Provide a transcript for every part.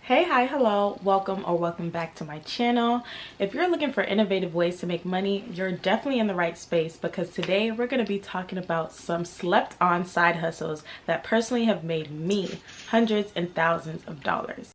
Hey, hi, hello, welcome back to my channel. If you're looking for innovative ways to make money, you're definitely in the right space, because today we're going to be talking about some slept on side hustles that personally have made me hundreds and thousands of dollars.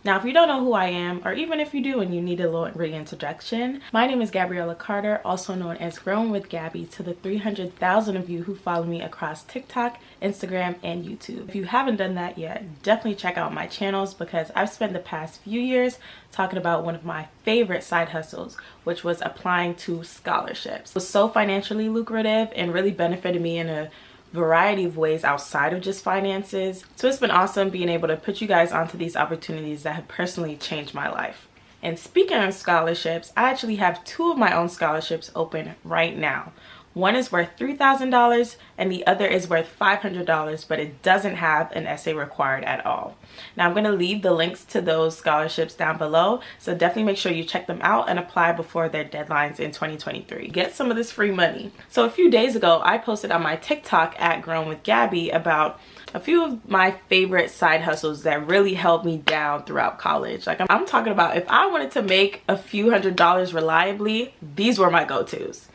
Now, if you don't know who I am, or even if you do and you need a little reintroduction, my name is Gabriella Carter, also known as Growing with Gabby, to the 300,000 of you who follow me across TikTok, Instagram, and YouTube. If you haven't done that yet, definitely check out my channels, because I've spent the past few years talking about one of my favorite side hustles, which was applying to scholarships. It was so financially lucrative and really benefited me in a variety of ways outside of just finances. So it's been awesome being able to put you guys onto these opportunities that have personally changed my life. And speaking of scholarships, I actually have two of my own scholarships open right now. One is worth $3,000 and the other is worth $500, but it doesn't have an essay required at all. Now I'm going to leave the links to those scholarships down below, so definitely make sure you check them out and apply before their deadlines in 2023. Get some of this free money. So a few days ago, I posted on my TikTok at Grown with Gabby about a few of my favorite side hustles that really held me down throughout college. Like I'm talking about, if I wanted to make a few $100s reliably, these were my go-tos.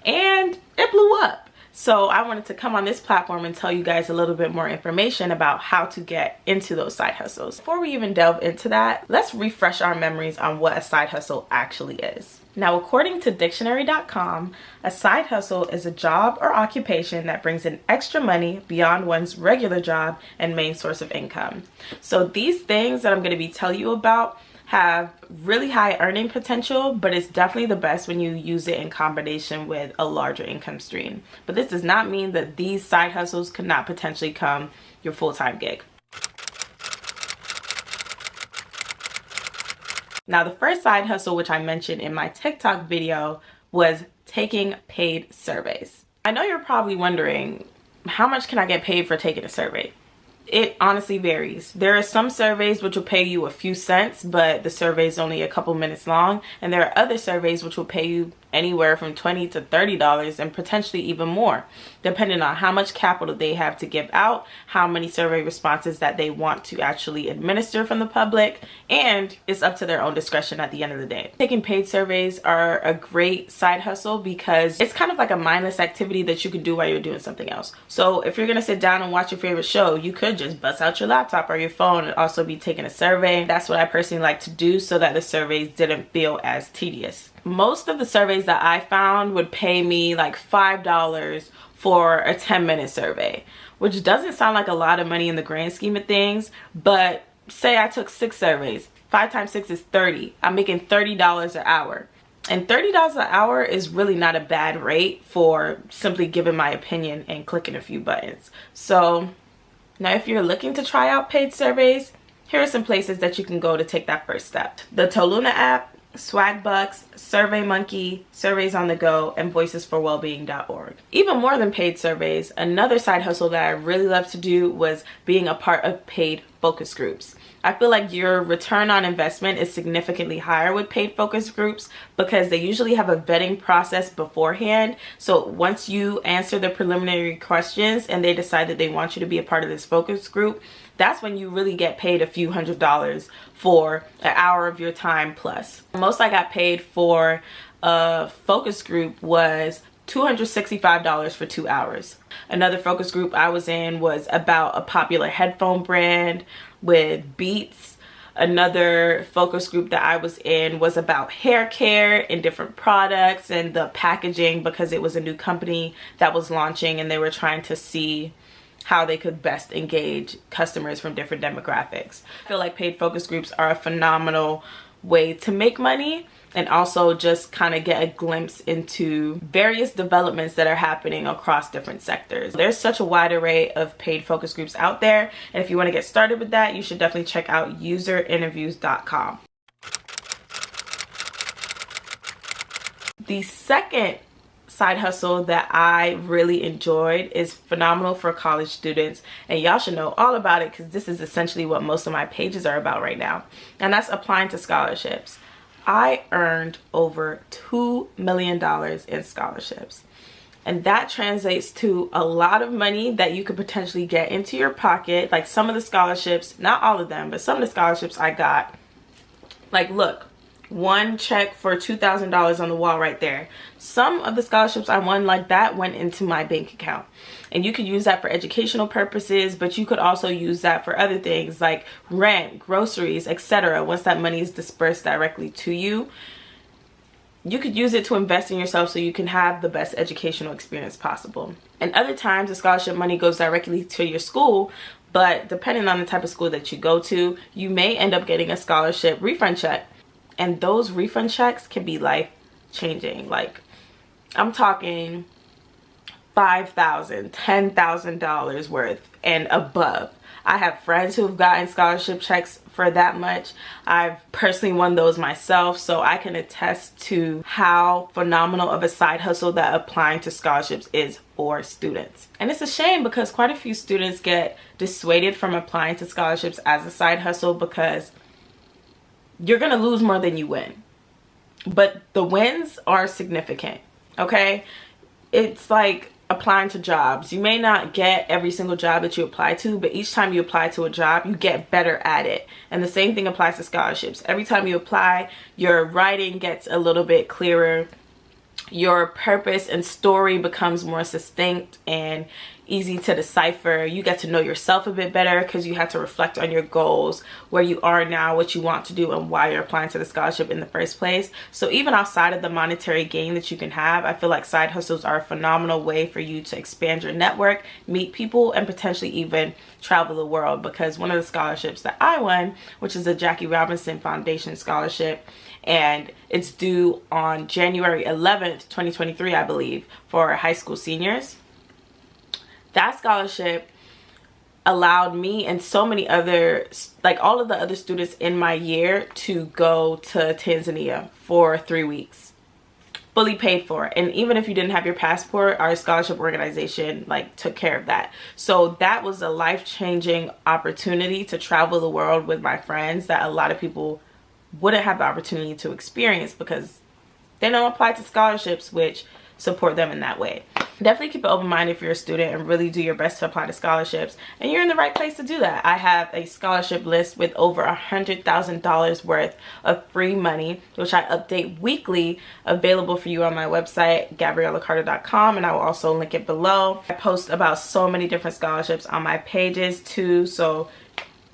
And it blew up. So I wanted to come on this platform and tell you guys a little bit more information about how to get into those side hustles. Before we even delve into that, let's refresh our memories on what a side hustle actually is. Now, according to dictionary.com, a side hustle is a job or occupation that brings in extra money beyond one's regular job and main source of income. So these things that I'm going to be telling you about have really high earning potential, but it's definitely the best when you use it in combination with a larger income stream. But this does not mean that these side hustles could not potentially become your full-time gig. Now, the first side hustle, which I mentioned in my TikTok video, was taking paid surveys. I know you're probably wondering, how much can I get paid for taking a survey? It honestly varies. There are some surveys which will pay you a few cents, but the survey is only a couple minutes long. And there are other surveys which will pay you anywhere from $20 to $30 and potentially even more, depending on how much capital they have to give out, how many survey responses that they want to actually administer from the public, and it's up to their own discretion at the end of the day. Taking paid surveys are a great side hustle because it's kind of like a mindless activity that you can do while you're doing something else. So if you're gonna sit down and watch your favorite show, you could just bust out your laptop or your phone and also be taking a survey. That's what I personally like to do, so that the surveys didn't feel as tedious. Most of the surveys that I found would pay me like $5 for a 10-minute survey, which doesn't sound like a lot of money in the grand scheme of things, but say I took 6 surveys, 5 times 6 is 30. I'm making $30 an hour. And $30 an hour is really not a bad rate for simply giving my opinion and clicking a few buttons. So now if you're looking to try out paid surveys, here are some places that you can go to take that first step. The Alumni app, Swagbucks, SurveyMonkey, Surveys on the Go, and voicesforwellbeing.org. Even more than paid surveys, another side hustle that I really loved to do was being a part of paid focus groups. I feel like your return on investment is significantly higher with paid focus groups because they usually have a vetting process beforehand. So once you answer the preliminary questions and they decide that they want you to be a part of this focus group, that's when you really get paid a few $100s for an hour of your time plus. The most I got paid for a focus group was $265 for 2 hours. Another focus group I was in was about a popular headphone brand with Beats. Another focus group that I was in was about hair care and different products and the packaging, because it was a new company that was launching and they were trying to see how they could best engage customers from different demographics. I feel like paid focus groups are a phenomenal way to make money and also just kind of get a glimpse into various developments that are happening across different sectors. There's such a wide array of paid focus groups out there, and if you want to get started with that, you should definitely check out userinterviews.com. The second side hustle that I really enjoyed is phenomenal for college students, and y'all should know all about it because this is essentially what most of my pages are about right now, and that's applying to scholarships. I earned over $2 million in scholarships, And that translates to a lot of money that you could potentially get into your pocket. Like some of the scholarships, not all of them, but some of the scholarships I got, like look, one check for $2,000 on the wall right there. Some of the scholarships I won like that went into my bank account. And you could use that for educational purposes, but you could also use that for other things like rent, groceries, etc. Once that money is dispersed directly to you, you could use it to invest in yourself so you can have the best educational experience possible. And other times the scholarship money goes directly to your school, but depending on the type of school that you go to, you may end up getting a scholarship refund check. And those refund checks can be life changing. Like I'm talking $5,000, $10,000 worth and above. I have friends who have gotten scholarship checks for that much. I've personally won those myself, so I can attest to how phenomenal of a side hustle that applying to scholarships is for students. And it's a shame because quite a few students get dissuaded from applying to scholarships as a side hustle because you're gonna lose more than you win. But the wins are significant, okay? It's like applying to jobs. You may not get every single job that you apply to, but each time you apply to a job, you get better at it. And the same thing applies to scholarships. Every time you apply, your writing gets a little bit clearer. Your purpose and story becomes more succinct and easy to decipher. You get to know yourself a bit better because you have to reflect on your goals, where you are now, what you want to do, and why you're applying to the scholarship in the first place. So even outside of the monetary gain that you can have, I feel like side hustles are a phenomenal way for you to expand your network, meet people, and potentially even travel the world. Because one of the scholarships that I won, which is a Jackie Robinson Foundation scholarship, and it's due on January 11th, 2023, I believe, for high school seniors. That scholarship allowed me and so many other, like all of the other students in my year, to go to Tanzania for 3 weeks. Fully paid for. And even if you didn't have your passport, our scholarship organization like took care of that. So that was a life-changing opportunity to travel the world with my friends that a lot of people wouldn't have the opportunity to experience because they don't apply to scholarships which support them in that way. Definitely keep an open mind if you're a student and really do your best to apply to scholarships, and you're in the right place to do that. I have a scholarship list with over $100,000 worth of free money, which I update weekly, available for you on my website, GabrielaCarter.com, and I will also link it below. I post about so many different scholarships on my pages too, so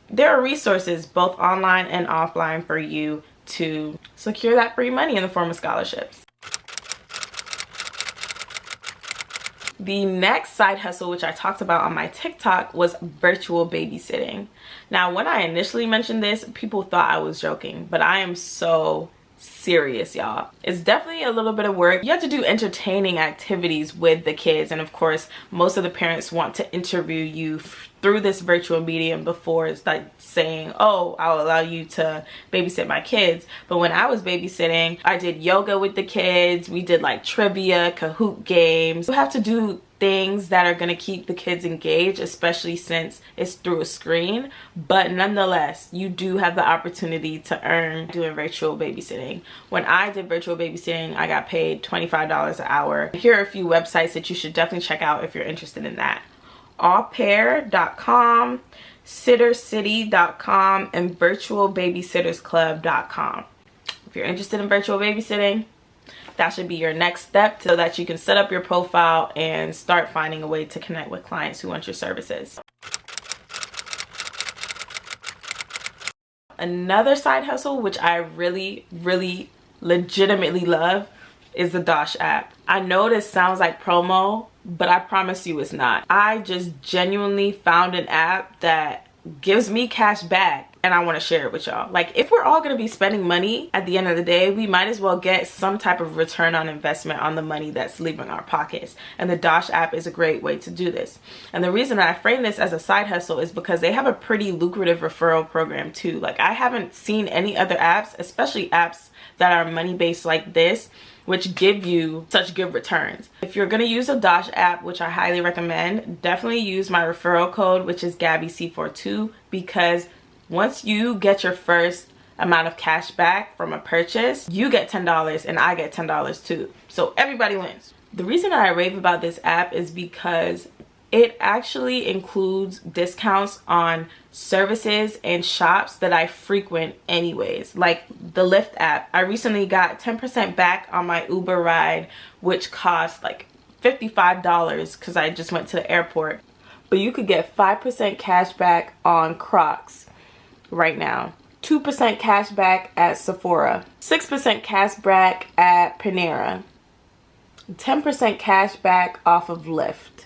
there are resources both online and offline for you to secure that free money in the form of scholarships. The next side hustle, which I talked about on my TikTok, was virtual babysitting. Now, when I initially mentioned this, people thought I was joking, but I am so serious, y'all. It's definitely a little bit of work. You have to do entertaining activities with the kids, and of course, most of the parents want to interview you through this virtual medium before it's like saying, oh, I'll allow you to babysit my kids. But when I was babysitting, I did yoga with the kids. We did like trivia, Kahoot games. You have to do things that are going to keep the kids engaged, especially since it's through a screen. But nonetheless, you do have the opportunity to earn doing virtual babysitting. When I did virtual babysitting, I got paid $25 an hour. Here are a few websites that you should definitely check out if you're interested in that. Aupair.com, Sittercity.com, and virtualbabysittersclub.com. If you're interested in virtual babysitting, that should be your next step so that you can set up your profile and start finding a way to connect with clients who want your services. Another side hustle, which I really legitimately love, is the Dosh app. I know this sounds like promo, but I promise you it's not. I just genuinely found an app that gives me cash back, and I want to share it with y'all. Like, if we're all going to be spending money at the end of the day, we might as well get some type of return on investment on the money that's leaving our pockets, and the Dosh app is a great way to do this. And the reason that I frame this as a side hustle is because they have a pretty lucrative referral program too. Like, I haven't seen any other apps, especially apps that are money-based like this, which give you such good returns. If you're gonna use a Dosh app, which I highly recommend, definitely use my referral code, which is GabbyC42, because once you get your first amount of cash back from a purchase, you get $10 and I get $10 too. So everybody wins. The reason that I rave about this app is because it actually includes discounts on services and shops that I frequent anyways. Like the Lyft app, I recently got 10% back on my Uber ride, which cost like $55 because I just went to the airport. But you could get 5% cash back on Crocs right now. 2% cash back at Sephora. 6% cash back at Panera. 10% cash back off of Lyft.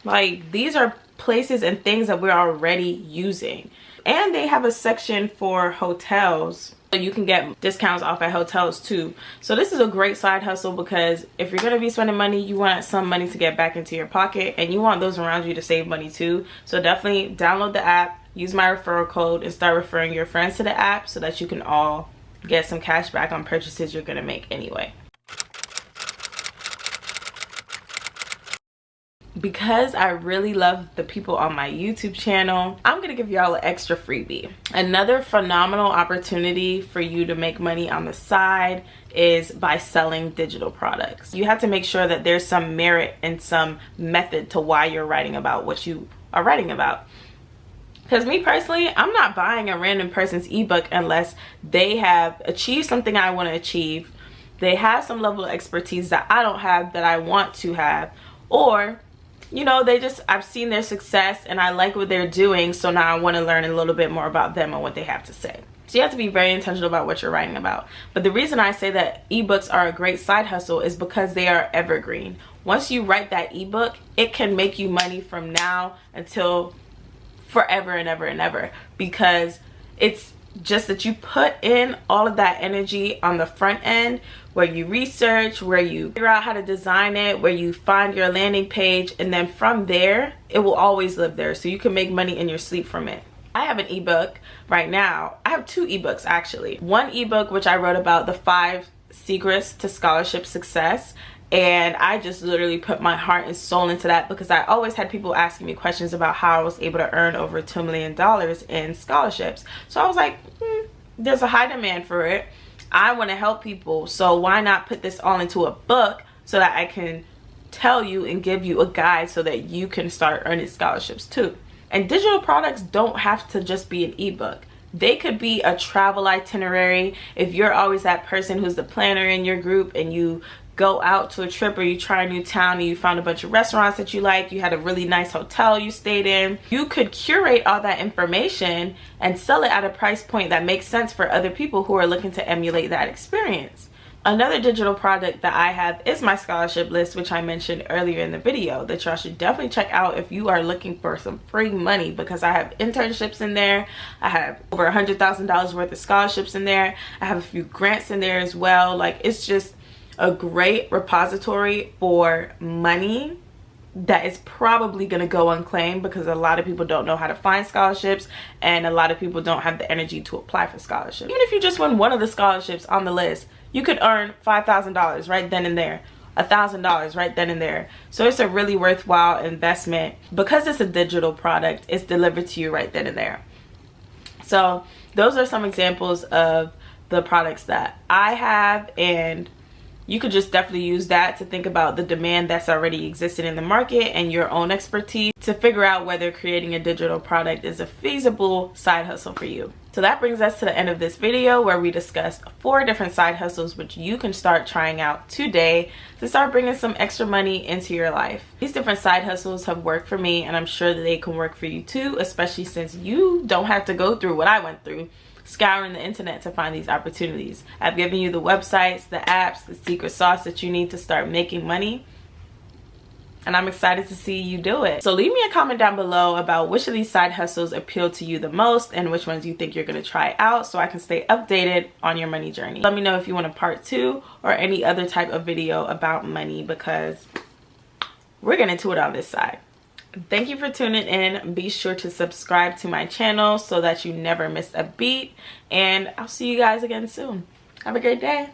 Like, these are places and things that we're already using. And they have a section for hotels, so you can get discounts off at hotels too. So this is a great side hustle, because if you're going to be spending money, you want some money to get back into your pocket, and you want those around you to save money too. So definitely download the app, use my referral code, and start referring your friends to the app so that you can all get some cash back on purchases you're going to make anyway. Because I really love the people on my YouTube channel, I'm gonna give y'all an extra freebie. Another phenomenal opportunity for you to make money on the side is by selling digital products. You have to make sure that there's some merit and some method to why you're writing about what you are writing about. Because me personally, I'm not buying a random person's ebook unless they have achieved something I want to achieve, they have some level of expertise that I don't have that I want to have, or you know, I've seen their success and I like what they're doing, so now I want to learn a little bit more about them and what they have to say. So you have to be very intentional about what you're writing about. But the reason I say that ebooks are a great side hustle is because they are evergreen. Once you write that ebook, it can make you money from now until forever and ever and ever, because it's just that you put in all of that energy on the front end, where you research, where you figure out how to design it, where you find your landing page, and then from there it will always live there, so you can make money in your sleep from it. I have an ebook right now. I have 2 ebooks actually. One ebook which I wrote about the 5 secrets to scholarship success, and I just literally put my heart and soul into that because I always had people asking me questions about how I was able to earn over $2 million in scholarships. So I was like, there's a high demand for it. I want to help people, so why not put this all into a book so that I can tell you and give you a guide so that you can start earning scholarships too. And digital products don't have to just be an ebook. They could be a travel itinerary. If you're always that person who's the planner in your group and you go out to a trip, or you try a new town and you found a bunch of restaurants that you like, you had a really nice hotel you stayed in, you could curate all that information and sell it at a price point that makes sense for other people who are looking to emulate that experience. Another digital product that I have is my scholarship list, which I mentioned earlier in the video, that y'all should definitely check out if you are looking for some free money, because I have internships in there. I have over $100,000 worth of scholarships in there. I have a few grants in there as well. Like, it's just a great repository for money that is probably going to go unclaimed, because a lot of people don't know how to find scholarships and a lot of people don't have the energy to apply for scholarships. Even if you just win one of the scholarships on the list, you could earn $5,000 right then and there, $1,000 right then and there. So it's a really worthwhile investment. Because it's a digital product, it's delivered to you right then and there. So those are some examples of the products that I have, and you could just definitely use that to think about the demand that's already existing in the market and your own expertise to figure out whether creating a digital product is a feasible side hustle for you. So that brings us to the end of this video, where we discussed 4 different side hustles which you can start trying out today to start bringing some extra money into your life. These different side hustles have worked for me, and I'm sure that they can work for you too, especially since you don't have to go through what I went through, scouring the internet to find these opportunities. I've given you the websites, the apps, the secret sauce that you need to start making money, and I'm excited to see you do it. So leave me a comment down below about which of these side hustles appeal to you the most and which ones you think you're going to try out, so I can stay updated on your money journey. Let me know if you want a part 2 or any other type of video about money, because we're getting into it on this side. Thank you for tuning in. Be sure to subscribe to my channel so that you never miss a beat, and I'll see you guys again soon. Have a great day.